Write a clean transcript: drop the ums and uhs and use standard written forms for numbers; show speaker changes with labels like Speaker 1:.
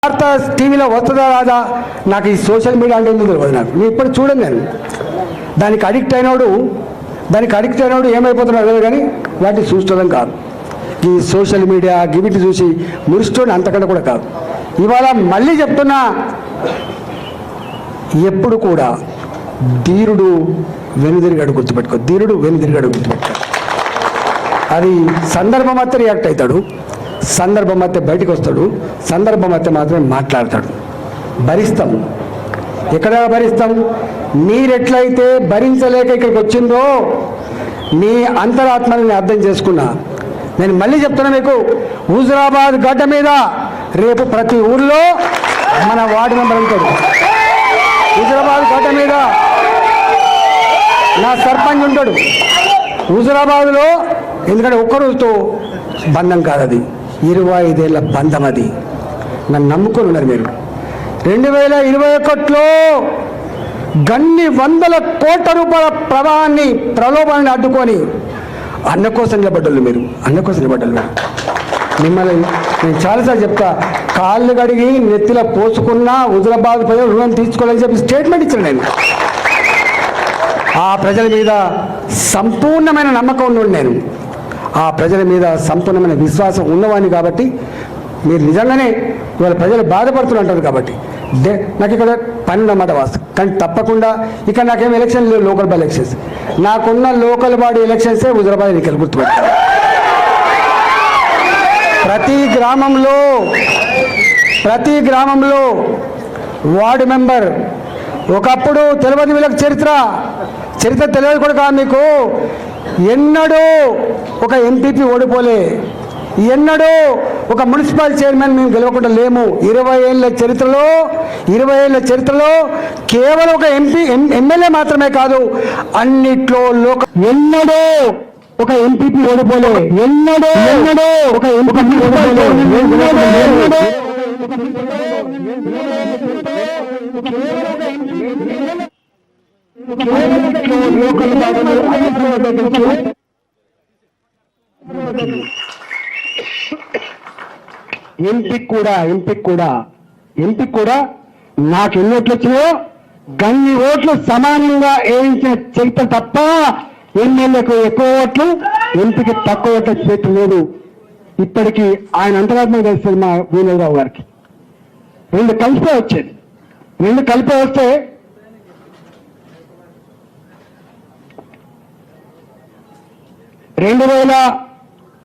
Speaker 1: వార్త టీవీలో వస్తుందా రాదా నాకు ఈ సోషల్ మీడియా అంటే ఎందుకు తెలియదు. నాకు నేను ఇప్పుడు చూడండి, నేను దానికి అడిక్ట్ అయినోడు ఏమైపోతున్నాడు కదా, కానీ వాటిని చూసుకోవడం కాదు. ఈ సోషల్ మీడియా గివిటి చూసి మురిస్తోని అంతకంటే కూడా కాదు. ఇవాళ మళ్ళీ చెప్తున్నా, ఎప్పుడు కూడా ధీరుడు వెనుదిరిగాడు గుర్తుపెట్టుకో. ధీరుడు వెనుదిరిగాడు గుర్తుపెట్టుకో. అది సందర్భం అయితే రియాక్ట్ అవుతాడు, సందర్భం అయితే బయటకు వస్తాడు, సందర్భం అయితే మాత్రమే మాట్లాడతాడు. భరిస్తాం. ఎక్కడ భరిస్తాం? మీరెట్లయితే భరించలేక ఇక్కడికి వచ్చిందో మీ అంతరాత్మని అర్థం చేసుకున్నా. నేను మళ్ళీ చెప్తున్నా మీకు, హుజురాబాద్ గడ్డ మీద రేపు ప్రతి ఊర్లో మన వార్డు మెంబర్ ఉంటాడు. హుజురాబాద్ గడ్డ మీద నా సర్పంచ్ ఉంటాడు హుజురాబాద్లో. ఎందుకంటే ఒక్కరోజుతో బంధం కాదు, అది 25 ఏళ్ల బంధం. అది నన్ను నమ్ముకొని ఉన్నారు మీరు. 2021లో గన్ని వందల కోట్ల రూపాయల ప్రవాహాన్ని ప్రలోభాన్ని అడ్డుకొని అన్న కోసం నిలబడ్డలు మీరు. అన్న కోసం నిలబడ్డలు మీరు. మిమ్మల్ని నేను చాలాసార్లు చెప్తా, కాళ్ళు కడిగి నెత్తిలో పోసుకున్నా హుజురాబాద్ ప్రజలు రుణం తీసుకోవాలని చెప్పి స్టేట్మెంట్ ఇచ్చాను నేను. ఆ ప్రజల మీద సంపూర్ణమైన నమ్మకం ఉన్నాడు నేను. ఆ ప్రజల మీద సంపూర్ణమైన విశ్వాసం ఉన్నవాడిని కాబట్టి మీరు నిజంగానే ఇవాళ ప్రజలు బాధపడుతుంటారు కాబట్టి నాకు ఇక్కడ పని ఉన్నమాట వాస్తవం. కానీ తప్పకుండా ఇక్కడ నాకేం ఎలక్షన్ లేవు, లోకల్ బాడీ ఎలక్షన్స్. నాకున్న లోకల్ బాడీ ఎలక్షన్సే హుజురాబాద్ ఎన్నికలు గుర్తుపెట్టారు. ప్రతి గ్రామంలో వార్డు మెంబర్. ఒకప్పుడు తెలియదు వీళ్ళకి చరిత్ర తెలియదు కూడా కాదు మీకు. ఎన్నడూ ఒక ఎంపీపీ ఓడిపోలే, ఎన్నడూ ఒక మున్సిపల్ చైర్మన్ మేము గెలవకుండా లేము. 20 ఏళ్ల చరిత్రలో కేవలం ఒక ఎమ్మెల్యే మాత్రమే కాదు, అన్నిట్లో ఎన్నడూ ఒక ఎంపీపీ ఓడిపోలే, ఎన్నడూ ఒక ఎంపీకి కూడా నాకు ఎన్ని ఓట్లు వచ్చినాయో గన్ని ఓట్లు సమానంగా వేయించిన చరిత్ర తప్ప ఎమ్మెల్యేకు ఎక్కువ ఓట్లు, ఎంపీకి తక్కువ ఓట్ల చరిత్ర లేదు. ఇప్పటికీ ఆయన అంతరాత్మ తెలుస్తుంది మా వీరరావు గారికి. రెండు కలిపే వస్తే 2000